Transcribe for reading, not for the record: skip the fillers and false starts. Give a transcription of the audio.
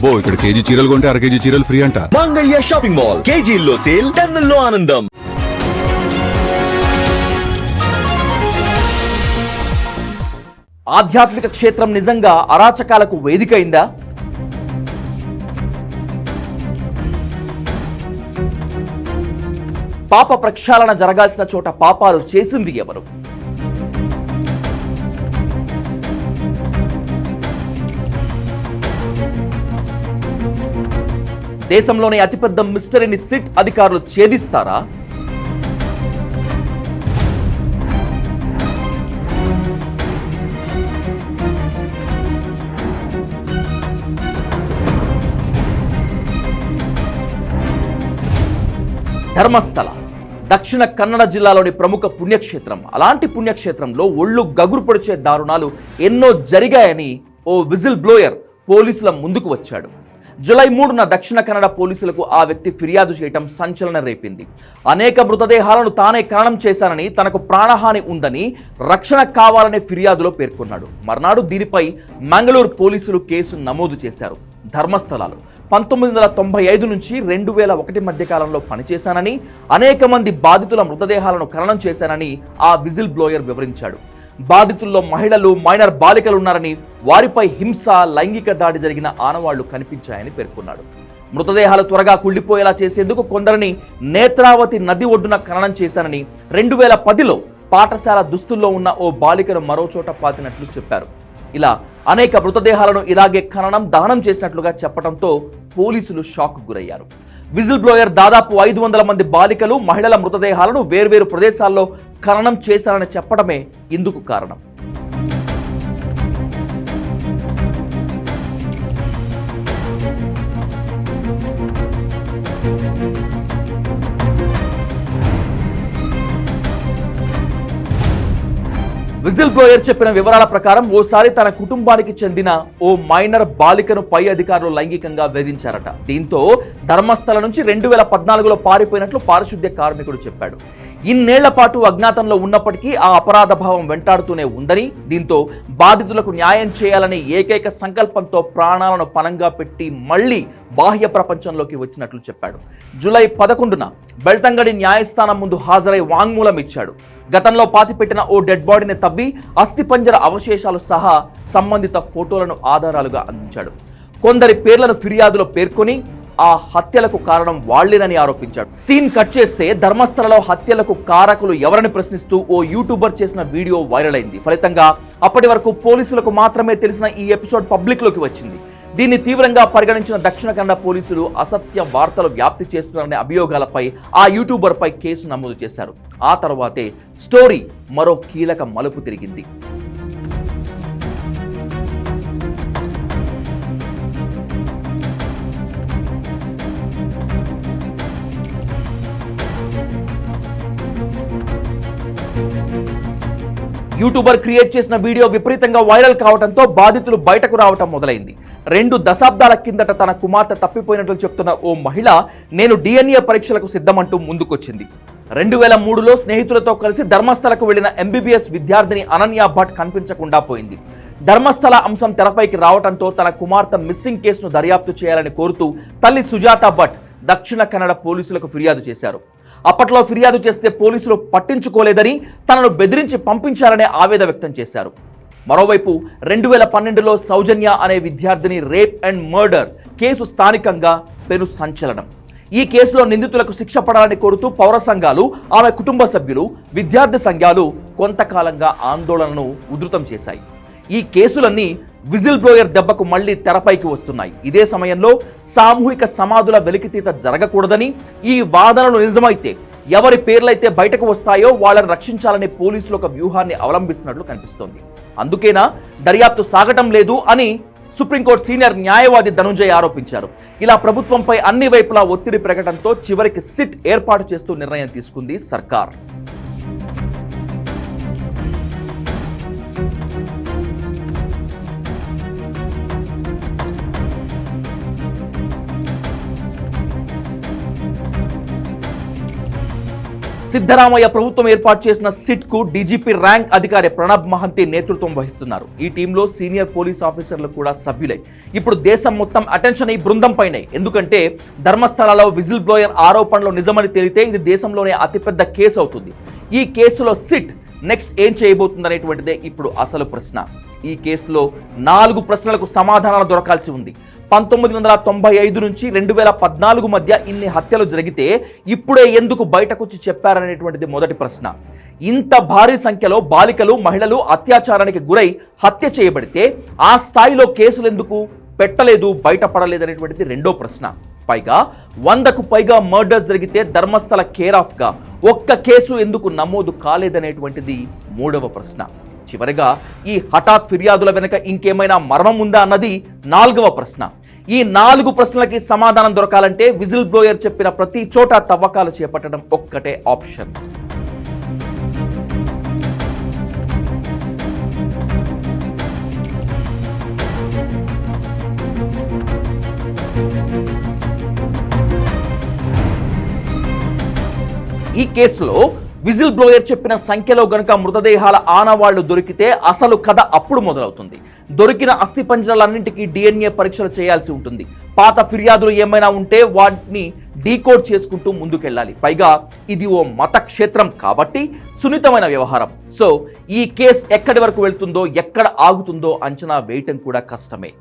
అబ్బో ఇక్కడ కేజీ చీరలు కొంటే అర కేజీ చీరలు ఫ్రీ అంట. మంగళ్య షాపింగ్ మాల్, కేజీల్లో సేల్, టన్నుల్లో ఆనందం. ఆధ్యాత్మిక క్షేత్రం నిజంగా అరాచకాలకు వేదిక అయిందా? పాప ప్రక్షాళన జరగాల్సిన చోట పాపాలు చేసింది ఎవరు? దేశంలోని అతిపెద్ద మిస్టరీని సిట్ అధికారులు ఛేదిస్తారా? ధర్మస్థల దక్షిణ కన్నడ జిల్లాలోని ప్రముఖ పుణ్యక్షేత్రం. అలాంటి పుణ్యక్షేత్రంలో ఒళ్ళు గగురు పొడిచే దారుణాలు ఎన్నో జరిగాయని ఓ విజిల్ బ్లోయర్ పోలీసుల ముందుకు వచ్చాడు. జూలై 3న దక్షిణ కన్నడ పోలీసులకు ఆ వ్యక్తి ఫిర్యాదు చేయటం సంచలనం రేపింది. అనేక మృతదేహాలను తానే ఖననం చేశానని, తనకు ప్రాణహాని ఉందని, రక్షణ కావాలనే ఫిర్యాదులో పేర్కొన్నాడు. మర్నాడు దీనిపై మంగళూరు పోలీసులు కేసు నమోదు చేశారు. ధర్మస్థలాలు 1995 నుంచి 2001 మధ్య కాలంలో పనిచేశానని, అనేక మంది బాధితుల మృతదేహాలను ఖననం చేశానని ఆ విజిల్ బ్లోయర్ వివరించాడు. బాధితుల్లో మహిళలు, మైనర్ బాలికలు ఉన్నారని, వారిపై హింస, లైంగిక దాడి జరిగిన ఆనవాళ్లు కనిపించాయని పేర్కొన్నాడు. మృతదేహాలు త్వరగా కుళ్ళిపోయేలా చేసేందుకు కొందరిని నేత్రావతి నది ఒడ్డున ఖననం చేశానని, 2010లో పాఠశాల దుస్తుల్లో ఉన్న ఓ బాలికను మరో చోట పాతినట్లు చెప్పారు. ఇలా అనేక మృతదేహాలను ఇలాగే ఖననం, దహనం చేసినట్లుగా చెప్పడంతో పోలీసులు షాక్ గురయ్యారు. విజిల్ బ్లోయర్ దాదాపు 500 మంది బాలికలు, మహిళల మృతదేహాలను వేర్వేరు ప్రదేశాల్లో ఖననం చేశారని చెప్పడమే ఇందుకు కారణం. విజిల్ బ్లోయర్ చెప్పిన వివరాల ప్రకారం ఓసారి తన కుటుంబానికి చెందిన ఓ మైనర్ బాలికను పై అధికారులు లైంగికంగా వేధించారట. దీంతో ధర్మస్థల నుంచి 2014లో పారిపోయినట్లు పారిశుద్ధ్య కార్మికుడు చెప్పాడు. ఇన్నేళ్ల పాటు అజ్ఞాతంలో ఉన్నప్పటికీ ఆ అపరాధ భావం వెంటాడుతూనే ఉందని, దీంతో బాధితులకు న్యాయం చేయాలని ఏకైక సంకల్పంతో ప్రాణాలను పణంగా పెట్టి మళ్లీ బాహ్య ప్రపంచంలోకి వచ్చినట్లు చెప్పాడు. జూలై 11న బెల్తంగడి న్యాయస్థానం ముందు హాజరై వాంగ్మూలం ఇచ్చాడు. గతంలో పాతిపెట్టిన ఓ డెడ్ బాడీని తవ్వి అస్థిపంజర అవశేషాలు సహా సంబంధిత ఫోటోలను ఆధారాలుగా అందించాడు. కొందరి పేర్లను ఫిర్యాదులో పేర్కొని ఆ హత్యలకు కారణం వాళ్లేనని ఆరోపించాడు. సీన్ కట్ చేస్తే ధర్మస్థలలో హత్యలకు కారకులు ఎవరని ప్రశ్నిస్తూ ఓ యూట్యూబర్ చేసిన వీడియో వైరల్ అయింది. ఫలితంగా అప్పటి వరకు పోలీసులకు మాత్రమే తెలిసిన ఈ ఎపిసోడ్ పబ్లిక్లోకి వచ్చింది. దీన్ని తీవ్రంగా పరిగణించిన దక్షిణ కన్నడ పోలీసులు అసత్య వార్తలు వ్యాప్తి చేస్తున్నారనే అభియోగాలపై ఆ యూట్యూబర్పై కేసు నమోదు చేశారు. ఆ తర్వాతే స్టోరీ మరో కీలక మలుపు తిరిగింది. యూట్యూబర్ క్రియేట్ చేసిన వీడియో విపరీతంగా వైరల్ కావడంతో బాధితులు బయటకు రావటం మొదలైంది. 2 దశాబ్దాల కిందట తన కుమార్తె తప్పిపోయినట్లు చెప్తున్న ఓ మహిళ, నేను DNA పరీక్షలకు సిద్ధమంటూ ముందుకొచ్చింది. 2003లో స్నేహితులతో కలిసి ధర్మస్థలకు వెళ్లిన MBBS విద్యార్థిని అనన్య భట్ కనిపించకుండా పోయింది. ధర్మస్థల అంశం తెరపైకి రావడంతో తన కుమార్తె మిస్సింగ్ కేసును దర్యాప్తు చేయాలని కోరుతూ తల్లి సుజాత భట్ దక్షిణ కన్నడ పోలీసులకు ఫిర్యాదు చేశారు. అప్పట్లో ఫిర్యాదు చేస్తే పోలీసులు పట్టించుకోలేదని, తనను బెదిరించి పంపించారనే ఆవేదన వ్యక్తం చేశారు. మరోవైపు 2012లో సౌజన్య అనే విద్యార్థిని రేప్ అండ్ మర్డర్ కేసు స్థానికంగా పెను సంచలనం. ఈ కేసులో నిందితులకు శిక్ష పడాలని కోరుతూ పౌర సంఘాలు, ఆమె కుటుంబ సభ్యులు, విద్యార్థి సంఘాలు కొంతకాలంగా ఆందోళనను ఉధృతం చేశాయి. ఈ కేసులన్నీ విజిల్ బ్లోయర్ దెబ్బకు మళ్లీ తెరపైకి వస్తున్నాయి. ఇదే సమయంలో సామూహిక సమాధుల వెలికితీత జరగకూడదని, ఈ వాదనలు నిజమైతే ఎవరి పేర్లైతే బయటకు వస్తాయో వాళ్ళని రక్షించాలనే పోలీసులు ఒక వ్యూహాన్ని అవలంబిస్తున్నట్లు కనిపిస్తోంది. అందుకేనా దర్యాప్తు సాగటం లేదు అని సుప్రీంకోర్టు సీనియర్ న్యాయవాది ధనుంజయ్ ఆరోపించారు. ఇలా ప్రభుత్వంపై అన్ని వైపులా ఒత్తిడి పెరగడంతో చివరికి సిట్ ఏర్పాటు చేస్తూ నిర్ణయం తీసుకుంది సర్కార్. సిద్ధరామయ్య ప్రభుత్వం ఏర్పాటు చేసిన సిట్ కు డీజీపీ ర్యాంక్ అధికారి ప్రణబ్ మహంతి నేతృత్వం వహిస్తున్నారు. ఈ టీంలో సీనియర్ పోలీస్ ఆఫీసర్లు కూడా సభ్యులై. ఇప్పుడు దేశం మొత్తం అటెన్షన్ ఈ బృందం పైనే. ఎందుకంటే ధర్మస్థలలో విజిల్ బ్లోయర్ ఆరోపణలు నిజమని తేలితే ఇది దేశంలోనే అతిపెద్ద కేసు అవుతుంది. ఈ కేసులో సిట్ నెక్స్ట్ ఏం చేయబోతుందనేటువంటిదే ఇప్పుడు అసలు ప్రశ్న. ఈ కేసులో 4 ప్రశ్నలకు సమాధానాలు దొరకాల్సి ఉంది. 1995 నుంచి 2014 మధ్య ఇన్ని హత్యలు జరిగితే ఇప్పుడే ఎందుకు బయటకొచ్చి చెప్పారనేటువంటిది మొదటి ప్రశ్న. ఇంత భారీ సంఖ్యలో బాలికలు, మహిళలు అత్యాచారానికి గురై హత్య చేయబడితే ఆ స్థాయిలో కేసులు ఎందుకు పెట్టలేదు, బయటపడలేదనేటువంటిది రెండో ప్రశ్న. పైగా 100కు పైగా మర్డర్స్ జరిగితే ధర్మస్థల కేర్ ఆఫ్ గా ఒక్క కేసు ఎందుకు నమోదు కాలేదనేటువంటిది మూడవ ప్రశ్న. చివరిగా ఈ హఠాత్ ఫిర్యాదుల వెనుక ఇంకేమైనా మర్మం ఉందా అన్నది 4వ ప్రశ్న. ఈ 4 ప్రశ్నలకి సమాధానం దొరకాలంటే విజిల్ బ్లోయర్ చెప్పిన ప్రతి చోట తవ్వకాలు చేపట్టడం ఒక్కటే ఆప్షన్. ఈ కేసులో విజిల్ బ్లోయర్ చెప్పిన సంఖ్యలో గనుక మృతదేహాల ఆనవాళ్లు దొరికితే అసలు కథ అప్పుడు మొదలవుతుంది. దొరికిన అస్థిపంజరాలన్నింటికీ DNA పరీక్షలు చేయాల్సి ఉంటుంది. పాత ఫిర్యాదులు ఏమైనా ఉంటే వాటిని డీకోడ్ చేసుకుంటూ ముందుకెళ్ళాలి. పైగా ఇది ఓ మత క్షేత్రం కాబట్టి సున్నితమైన వ్యవహారం. సో ఈ కేసు ఎక్కడి వరకు వెళ్తుందో, ఎక్కడ ఆగుతుందో అంచనా వేయటం కూడా కష్టమే.